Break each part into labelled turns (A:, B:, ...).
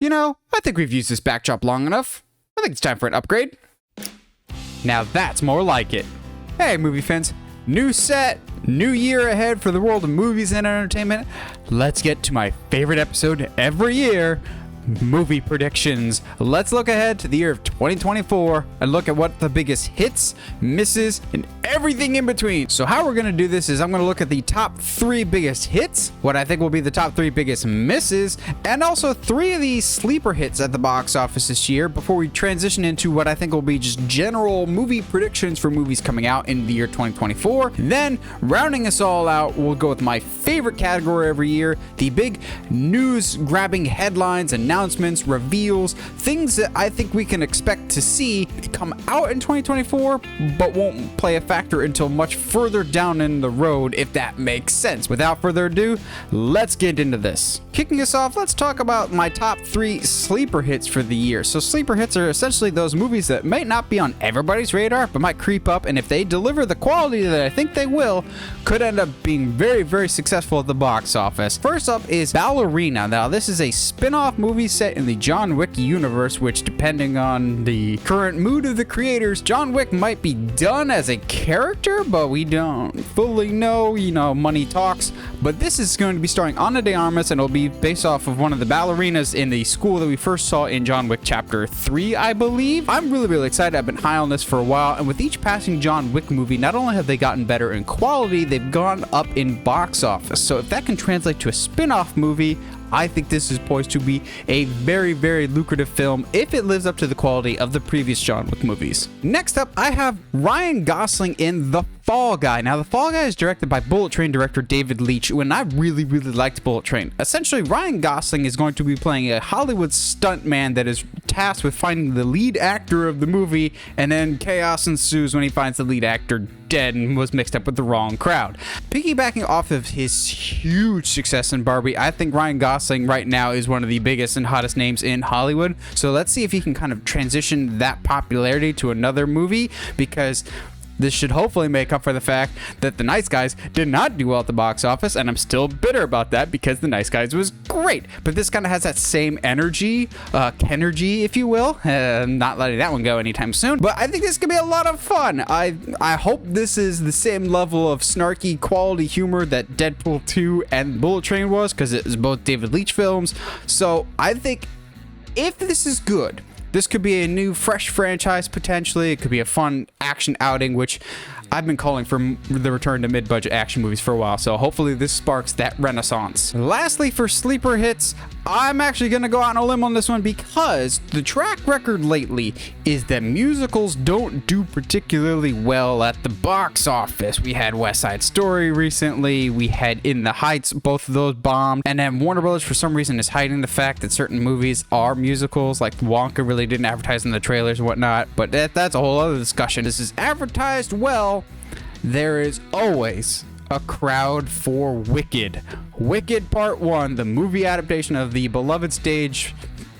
A: You know, I think we've used this backdrop long enough. I think it's time for an upgrade. Now that's more like it. Hey, movie fans. New set, new year ahead for the world of movies and entertainment. Let's get to my favorite episode every year. Movie predictions. Let's look ahead to the year of 2024 and look at what the biggest hits, misses, and everything in between. So how we're going to do this is I'm going to look at the top 3 biggest hits, what I think will be the top 3 biggest misses, and also 3 of the sleeper hits at the box office this year before we transition into what I think will be just general movie predictions for movies coming out in the year 2024. Then, rounding us all out, we'll go with my favorite category every year, the big news-grabbing headlines, announcements, reveals, things that I think we can expect to see come out in 2024, but won't play a factor until much further down in the road, if that makes sense. Without further ado, let's get into this. Kicking us off, let's talk about my top 3 sleeper hits for the year. So sleeper hits are essentially those movies that might not be on everybody's radar, but might creep up, and if they deliver the quality that I think they will, could end up being very, very successful at the box office. First up is Ballerina. Now, this is a spin-off movie set in the John Wick universe, which, depending on the current mood of the creators, John Wick might be done as a character, but we don't fully know. You know, money talks. But this is going to be starring Ana de Armas, and it'll be based off of one of the ballerinas in the school that we first saw in John Wick Chapter 3, I believe. I'm really, really excited. I've been high on this for a while, and with each passing John Wick movie, not only have they gotten better in quality, they've gone up in box office. So if that can translate to a spin-off movie, I think this is poised to be a very, very lucrative film if it lives up to the quality of the previous John Wick movies. Next up, I have Ryan Gosling in The Fall Guy. Now, The Fall Guy is directed by Bullet Train director David Leitch, and I really, really liked Bullet Train. Essentially, Ryan Gosling is going to be playing a Hollywood stuntman that is tasked with finding the lead actor of the movie, and then chaos ensues when he finds the lead actor dead and was mixed up with the wrong crowd. Piggybacking off of his huge success in Barbie, I think Ryan Gosling right now is one of the biggest and hottest names in Hollywood. So let's see if he can kind of transition that popularity to another movie, because this should hopefully make up for the fact that The Nice Guys did not do well at the box office, and I'm still bitter about that because The Nice Guys was great. But this kind of has that same energy, Kenergy, if you will. Not letting that one go anytime soon. But I think this could be a lot of fun. I hope this is the same level of snarky quality humor that Deadpool 2 and Bullet Train was, because it is both David Leitch films. So I think if this is good, this could be a new, fresh franchise, potentially. It could be a fun action outing, which I've been calling for the return to mid-budget action movies for a while, so hopefully this sparks that renaissance. Lastly, for sleeper hits, I'm actually going to go out on a limb on this one because the track record lately is that musicals don't do particularly well at the box office. We had West Side Story recently, we had In the Heights, both of those bombed, and then Warner Brothers for some reason is hiding the fact that certain movies are musicals, like Wonka really didn't advertise in the trailers and whatnot, but that's a whole other discussion. This is advertised well. There is always a crowd for Wicked. Wicked Part 1, the movie adaptation of the beloved stage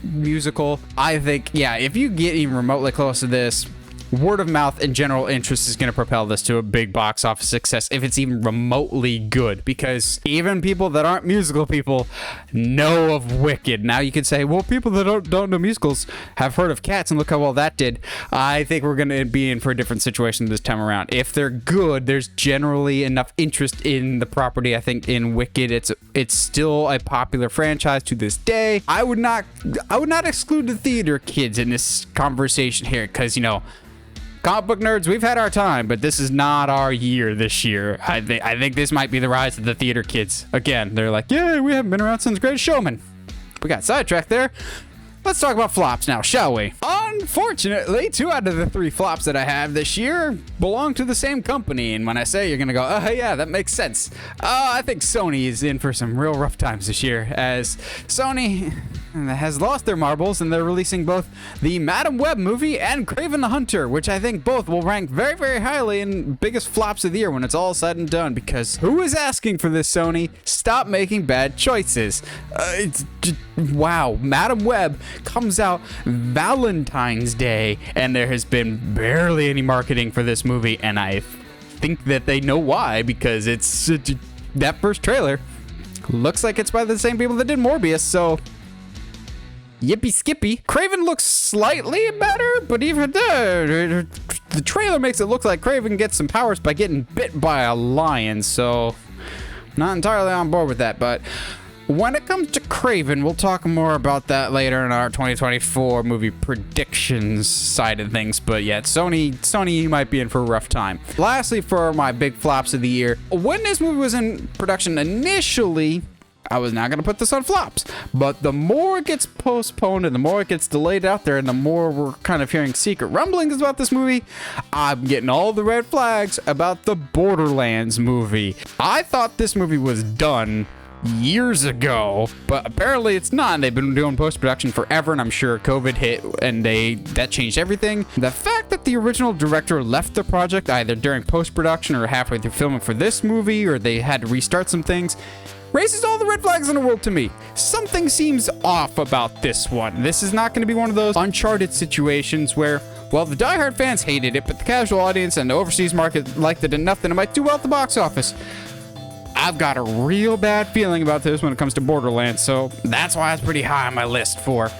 A: musical. I think, yeah, if you get even remotely close to this, word of mouth and general interest is going to propel this to a big box office success if it's even remotely good, because even people that aren't musical people know of Wicked. Now you could say, well, people that don't know musicals have heard of Cats, and look how well that did. I think we're going to be in for a different situation this time around. If they're good, there's generally enough interest in the property. I think in Wicked, it's still a popular franchise to this day. I would not exclude the theater kids in this conversation here, because, you know, comic book nerds, we've had our time, but this is not our year this year. I think this might be the rise of the theater kids. Again, they're like, yeah, we haven't been around since Greatest Showman. We got sidetracked there. Let's talk about flops now, shall we? Unfortunately, 2 out of the 3 flops that I have this year belong to the same company. And when I say, you're going to go, oh, yeah, that makes sense. I think Sony is in for some real rough times this year, as Sony has lost their marbles, and they're releasing both the Madam Web movie and Kraven the Hunter, which I think both will rank very, very highly in biggest flops of the year when it's all said and done. Because who is asking for this, Sony? Stop making bad choices. It's just, wow. Madam Web comes out Valentine's Day, and there has been barely any marketing for this movie, and I think that they know why, because it's that first trailer looks like it's by the same people that did Morbius, so yippee skippy. Kraven looks slightly better, but even the trailer makes it look like Kraven gets some powers by getting bit by a lion, so not entirely on board with that. But when it comes to Kraven, we'll talk more about that later in our 2024 movie predictions side of things. But yeah, Sony might be in for a rough time. Lastly, for my big flops of the year, when this movie was in production initially, I was not going to put this on flops, but the more it gets postponed and the more it gets delayed out there and the more we're kind of hearing secret rumblings about this movie, I'm getting all the red flags about the Borderlands movie. I thought this movie was done years ago, but apparently it's not. They've been doing post-production forever, and I'm sure COVID hit and that changed everything. The fact that the original director left the project either during post-production or halfway through filming for this movie, or they had to restart some things, raises all the red flags in the world to me. Something seems off about this one. This is not going to be one of those Uncharted situations where, well, the diehard fans hated it, but the casual audience and the overseas market liked it enough that it might do well at the box office. I've got a real bad feeling about this when it comes to Borderlands, so that's why it's pretty high on my list for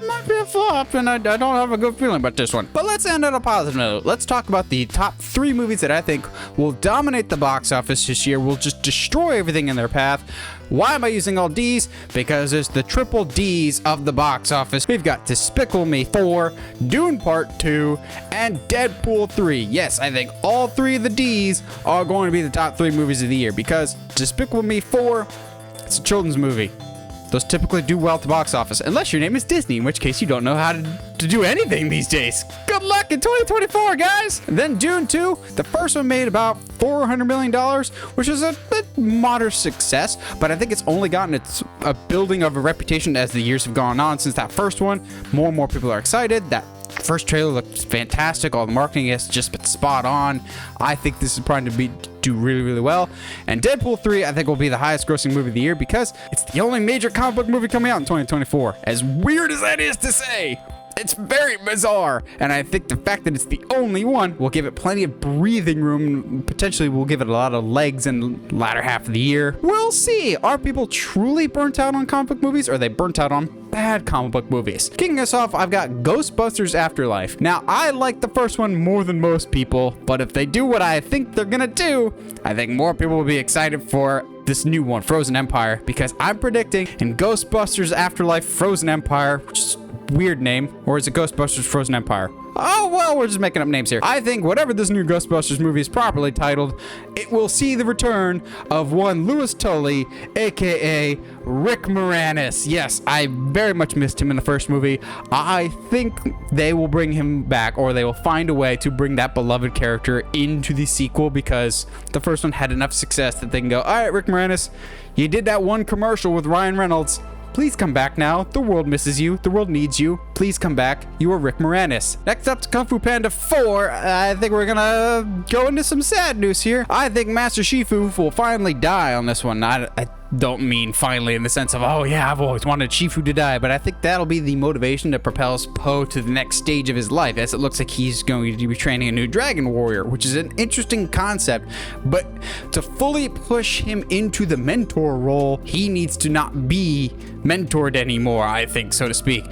A: might be a flop, and I don't have a good feeling about this one. But let's end on a positive note. Let's talk about the top 3 movies that I think will dominate the box office this year, will just destroy everything in their path. Why am I using all D's? Because it's the triple D's of the box office. We've got Despicable Me 4, Dune Part 2, and Deadpool 3. Yes, I think all 3 of the D's are going to be the top 3 movies of the year, because Despicable Me 4, it's a children's movie. Those typically do well at the box office, unless your name is Disney, in which case you don't know how to do anything these days. Good luck in 2024, guys! And then Dune 2, the first one made about $400 million, which is a moderate success, but I think it's only gotten a building of a reputation as the years have gone on since that first one. More and more people are excited. That first trailer looked fantastic. All the marketing has just been spot on. I think this is primed to do really, really well. And Deadpool 3, I think, will be the highest grossing movie of the year because it's the only major comic book movie coming out in 2024. As weird as that is to say, it's very bizarre. And I think the fact that it's the only one will give it plenty of breathing room. Potentially will give it a lot of legs in the latter half of the year. We'll see. Are people truly burnt out on comic book movies, or are they burnt out on bad comic book movies? Kicking us off, I've got Ghostbusters Afterlife. Now, I like the first one more than most people, but if they do what I think they're gonna do, I think more people will be excited for this new one, Frozen Empire, because I'm predicting in Ghostbusters Afterlife Frozen Empire, which is a weird name, or is it Ghostbusters Frozen Empire? Oh, well, we're just making up names here. I think whatever this new Ghostbusters movie is properly titled, it will see the return of one Louis Tully, aka Rick Moranis. Yes, I very much missed him in the first movie. I think they will bring him back, or they will find a way to bring that beloved character into the sequel, because the first one had enough success that they can go, all right, Rick Moranis, you did that one commercial with Ryan Reynolds. Please come back now. The world misses you. The world needs you. Please come back. You are Rick Moranis. Next up to Kung Fu Panda 4, I think we're gonna go into some sad news here. I think Master Shifu will finally die on this one. I don't mean finally in the sense of, oh yeah, I've always wanted Shifu to die, but I think that'll be the motivation that propels Po to the next stage of his life, as it looks like he's going to be training a new Dragon Warrior, which is an interesting concept, but to fully push him into the mentor role, he needs to not be mentored anymore, I think, so to speak.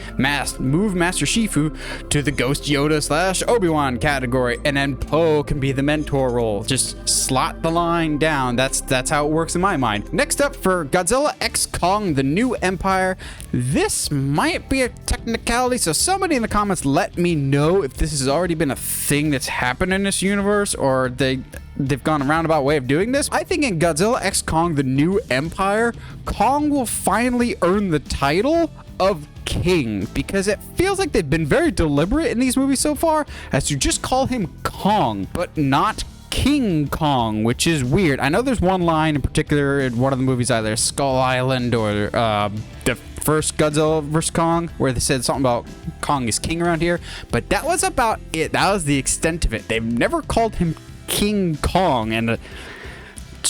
A: Move Master Shifu to the Ghost Yoda / Obi-Wan category, and then Po can be the mentor role. Just slot the line down. That's how it works in my mind. Next up, for Godzilla x Kong: The New Empire, this might be a technicality, so somebody in the comments let me know if this has already been a thing that's happened in this universe, or they've gone a roundabout way of doing this. I think in Godzilla x Kong: The New Empire, Kong will finally earn the title of King, because it feels like they've been very deliberate in these movies so far as to just call him Kong, but not King Kong, which is weird. I know there's one line in particular in one of the movies, either Skull Island or the first Godzilla vs. Kong, where they said something about Kong is king around here, but that was about it. That was the extent of it. They've never called him King Kong, and it's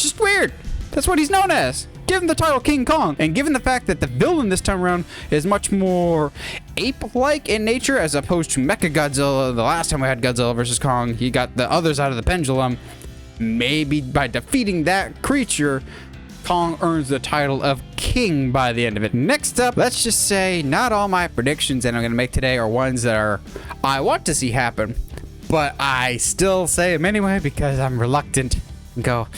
A: just weird. That's what he's known as. Give him the title King Kong. And given the fact that the villain this time around is much more ape-like in nature as opposed to Mechagodzilla, the last time we had Godzilla vs. Kong, he got the others out of the pendulum. Maybe by defeating that creature, Kong earns the title of king by the end of it. Next up, let's just say not all my predictions that I'm going to make today are ones that I want to see happen, but I still say them anyway because I'm reluctant. Go,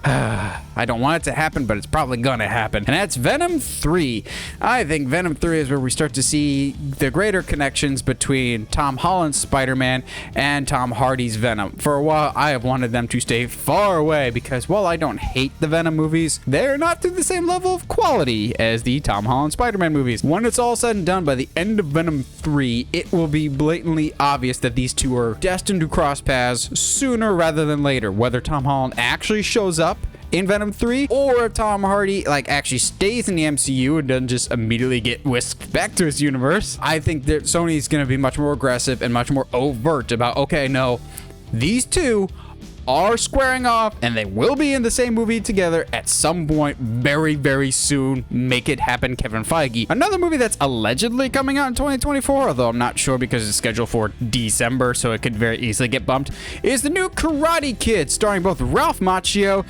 A: I don't want it to happen, but it's probably gonna happen. And that's Venom 3. I think Venom 3 is where we start to see the greater connections between Tom Holland's Spider-Man and Tom Hardy's Venom. For a while, I have wanted them to stay far away because while I don't hate the Venom movies, they're not to the same level of quality as the Tom Holland Spider-Man movies. When it's all said and done, by the end of Venom 3, it will be blatantly obvious that these two are destined to cross paths sooner rather than later. Whether Tom Holland actually shows up in Venom 3 or if Tom Hardy actually stays in the MCU and doesn't just immediately get whisked back to his universe, I think that Sony's going to be much more aggressive and much more overt about, okay, no, these two are squaring off and they will be in the same movie together at some point very, very soon. Make it happen, Kevin Feige. Another movie that's allegedly coming out in 2024, although I'm not sure because it's scheduled for December, so it could very easily get bumped, is the new Karate Kid, starring both Ralph Macchio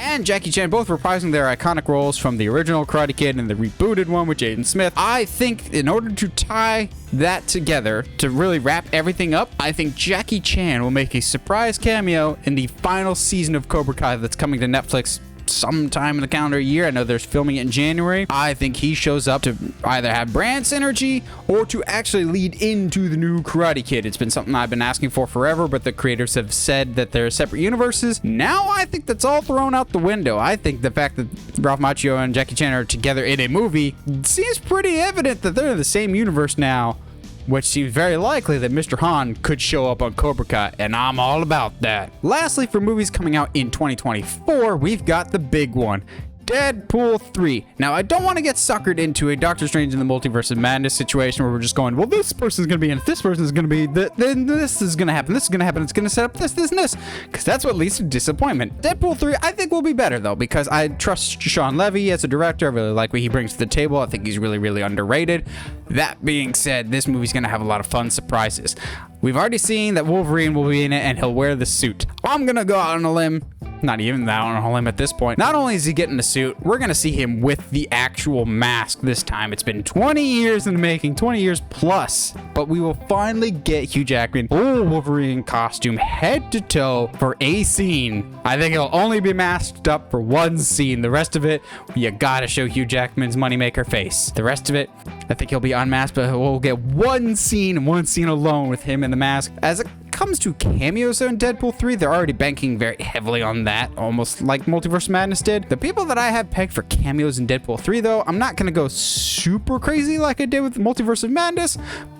A: and Jackie Chan, both reprising their iconic roles from the original Karate Kid and the rebooted one with Jaden Smith. I think in order to tie that together, to really wrap everything up, I think Jackie Chan will make a surprise cameo in the final season of Cobra Kai that's coming to Netflix sometime in the calendar year. I know there's filming it in January. I think he shows up to either have brand synergy or to actually lead into the new Karate Kid. It's been something I've been asking for forever, but the creators have said that they're separate universes. Now I think that's all thrown out the window. I think the fact that Ralph Macchio and Jackie Chan are together in a movie seems pretty evident that they're in the same universe now, which seems very likely that Mr. Han could show up on Cobra Kai, and I'm all about that. Lastly, for movies coming out in 2024, we've got the big one, Deadpool 3. Now, I don't want to get suckered into a Doctor Strange in the Multiverse of Madness situation where we're just going, well, this person's going to be in it, this person's going to be, then this is going to happen, this is going to happen, it's going to set up this, and this, because that's what leads to disappointment. Deadpool 3, I think will be better, though, because I trust Sean Levy as a director. I really like what he brings to the table. I think he's really, really underrated. That being said, this movie's going to have a lot of fun surprises. We've already seen that Wolverine will be in it and he'll wear the suit. I'm going to go out on a limb. Not even that on a limb at this point. Not only is he getting the suit, we're going to see him with the actual mask this time. It's been 20 years in the making, 20 years plus, but we will finally get Hugh Jackman full Wolverine costume head to toe for a scene. I think he'll only be masked up for one scene. The rest of it, you gotta show Hugh Jackman's moneymaker face. The rest of it, I think he'll be unmasked, but we'll get one scene and one scene alone with him in the mask. As it comes to cameos in Deadpool 3, they're already banking very heavily on that, almost like Multiverse Madness did. The people that I have pegged for cameos in Deadpool 3, though, I'm not gonna go super crazy like I did with Multiverse of Madness,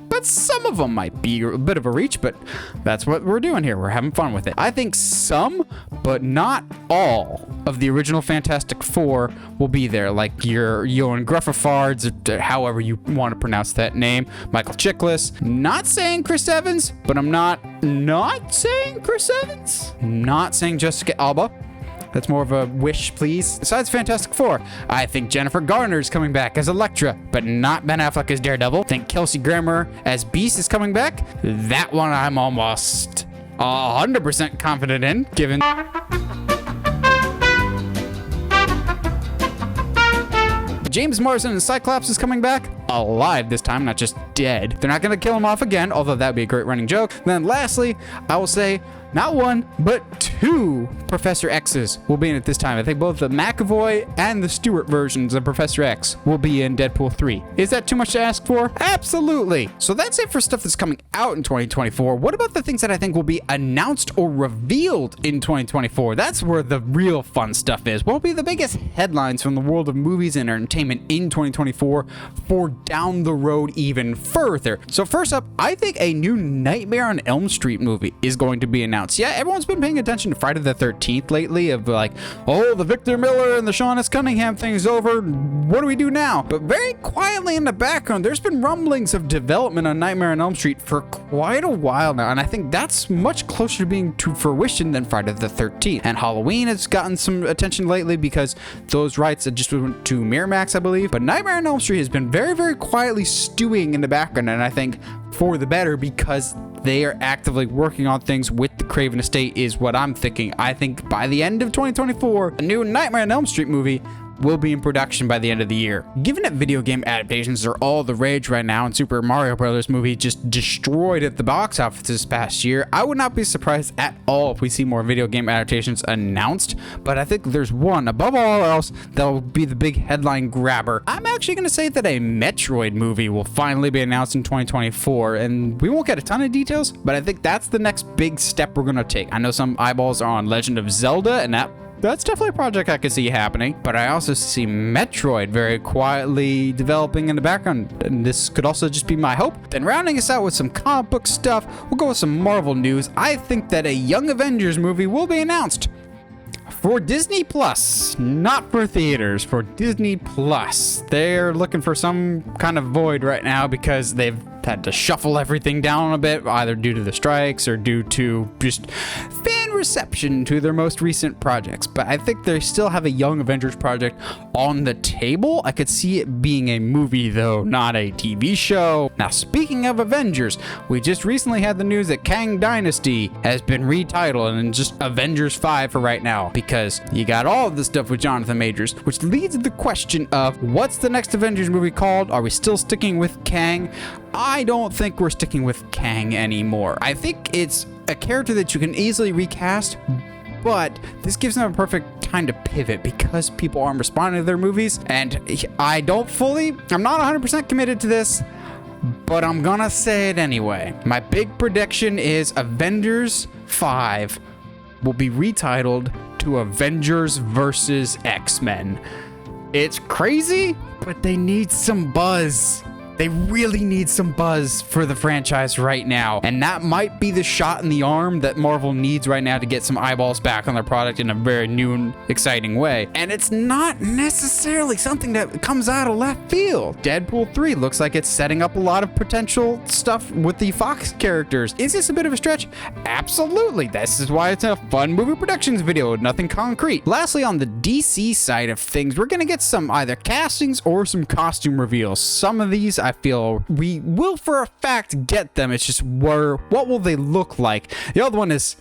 A: but some of them might be a bit of a reach, but that's what we're doing here. We're having fun with it. I think some, but not all, of the original Fantastic Four will be there, like your Ewan Gruffafards, or however you want to pronounce that name, Michael Chiklis. Not saying Chris Evans, but I'm not saying Chris Evans. Not saying Jessica Alba. That's more of a wish, please. Besides Fantastic Four, I think Jennifer Garner is coming back as Elektra, but not Ben Affleck as Daredevil. I think Kelsey Grammer as Beast is coming back. That one I'm almost 100% confident in, given James Marsden and Cyclops is coming back alive this time, not just dead. They're not going to kill him off again, although that would be a great running joke. Then lastly, I will say not one, but two Professor X's will be in it this time. I think both the McAvoy and the Stewart versions of Professor X will be in Deadpool 3. Is that too much to ask for? Absolutely. So that's it for stuff that's coming out in 2024. What about the things that I think will be announced or revealed in 2024? That's where the real fun stuff is. What will be the biggest headlines from the world of movies and entertainment in 2024 for down the road even further? So first up, I think a new Nightmare on Elm Street movie is going to be announced. Yeah, everyone's been paying attention to Friday the 13th lately, of like, oh, the Victor Miller and the Sean S. Cunningham thing is over. What do we do now? But very quietly in the background, there's been rumblings of development on Nightmare on Elm Street for quite a while now, and I think that's much closer to being to fruition than Friday the 13th. And Halloween has gotten some attention lately because those rights had just went to Miramax, I believe. But Nightmare on Elm Street has been very, very quietly stewing in the background, and I think for the better, because they are actively working on things with the Craven estate is what I'm thinking. I think by the end of 2024, a new Nightmare on Elm Street movie will be in production by the end of the year. Given that video game adaptations are all the rage right now and Super Mario Bros. Movie just destroyed at the box office this past year, I would not be surprised at all if we see more video game adaptations announced, but I think there's one above all else that will be the big headline grabber. I'm actually going to say that a Metroid movie will finally be announced in 2024, and we won't get a ton of details, but I think that's the next big step we're going to take. I know some eyeballs are on Legend of Zelda, and that's definitely a project I could see happening, but I also see Metroid very quietly developing in the background, and this could also just be my hope. Then rounding us out with some comic book stuff, we'll go with some Marvel news. I think that a Young Avengers movie will be announced for Disney Plus, not for theaters, for Disney Plus. They're looking for some kind of void right now because they've had to shuffle everything down a bit, either due to the strikes or due to just fan reception to their most recent projects. But I think they still have a Young Avengers project on the table. I could see it being a movie, though, not a TV show. Now, speaking of Avengers, we just recently had the news that Kang Dynasty has been retitled and just Avengers 5 for right now, because you got all of this stuff with Jonathan Majors, which leads to the question of what's the next Avengers movie called? Are we still sticking with Kang? I don't think we're sticking with Kang anymore. I think it's a character that you can easily recast, but this gives them a perfect time to pivot because people aren't responding to their movies, and I'm not 100% committed to this, but I'm gonna say it anyway. My big prediction is Avengers 5 will be retitled to Avengers versus X-Men. It's crazy, but they need some buzz. They really need some buzz for the franchise right now. And that might be the shot in the arm that Marvel needs right now to get some eyeballs back on their product in a very new and exciting way. And it's not necessarily something that comes out of left field. Deadpool 3 looks like it's setting up a lot of potential stuff with the Fox characters. Is this a bit of a stretch? Absolutely. This is why it's a fun movie productions video, nothing concrete. Lastly, on the DC side of things, we're gonna get some either castings or some costume reveals. Some of these I feel we will for a fact get them. It's just what will they look like? The other one is,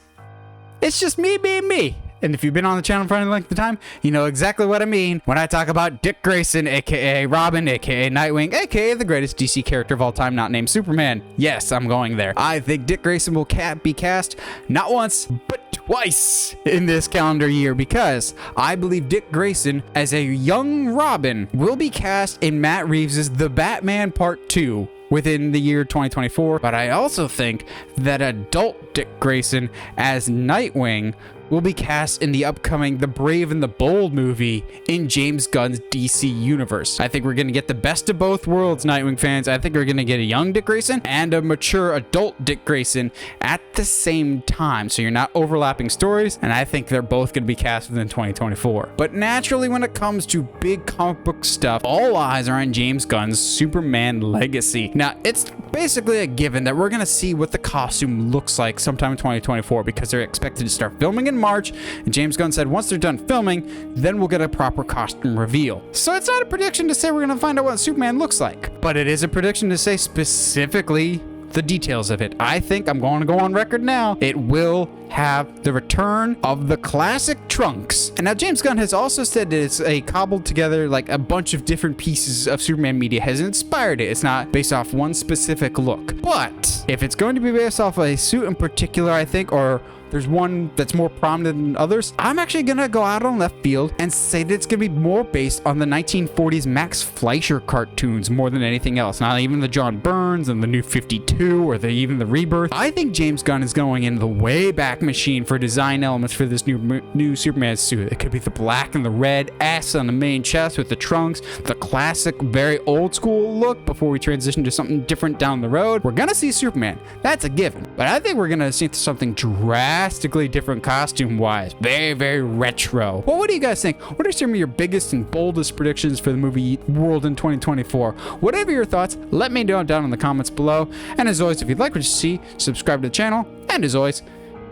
A: it's just me being me. And if you've been on the channel for any length of time, you know exactly what I mean when I talk about Dick Grayson, aka Robin, aka Nightwing, aka the greatest DC character of all time not named Superman. Yes, I'm going there. I think Dick Grayson will be cast not once, but twice in this calendar year, because I believe Dick Grayson as a young Robin will be cast in Matt Reeves' The Batman Part 2 within the year 2024. But I also think that adult Dick Grayson as Nightwing will be cast in the upcoming The Brave and the Bold movie in James Gunn's DC universe. I think we're going to get the best of both worlds, Nightwing fans. I think we're going to get a young Dick Grayson and a mature adult Dick Grayson at the same time, so you're not overlapping stories, and I think they're both going to be cast within 2024. But naturally, when it comes to big comic book stuff, all eyes are on James Gunn's Superman Legacy. Now, it's basically a given that we're going to see what the costume looks like sometime in 2024, because they're expected to start filming in March, and James Gunn said once they're done filming, then we'll get a proper costume reveal. So it's not a prediction to say we're going to find out what Superman looks like, but it is a prediction to say specifically the details of it. I think I'm going to go on record now. It will have the return of the classic Trunks. And now James Gunn has also said that it's a cobbled together, like a bunch of different pieces of Superman media has inspired it. It's not based off one specific look. But if it's going to be based off a suit in particular, I think, or there's one that's more prominent than others, I'm actually gonna go out on left field and say that it's gonna be more based on the 1940s Max Fleischer cartoons more than anything else. Not even the John Burns and the New 52 or even the Rebirth. I think James Gunn is going in the way back machine for design elements for this new Superman suit. It could be the black and the red S on the main chest with the trunks, the classic, very old school look before we transition to something different down the road. We're gonna see Superman. That's a given. But I think we're gonna see something drastically different costume-wise. Very, very retro. Well, what do you guys think? What are some of your biggest and boldest predictions for the movie world in 2024? Whatever your thoughts, let me know down in the comments below. And as always, if you'd like what you see, subscribe to the channel. And as always,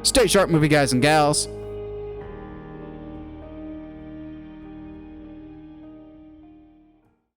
A: stay sharp, movie guys and gals.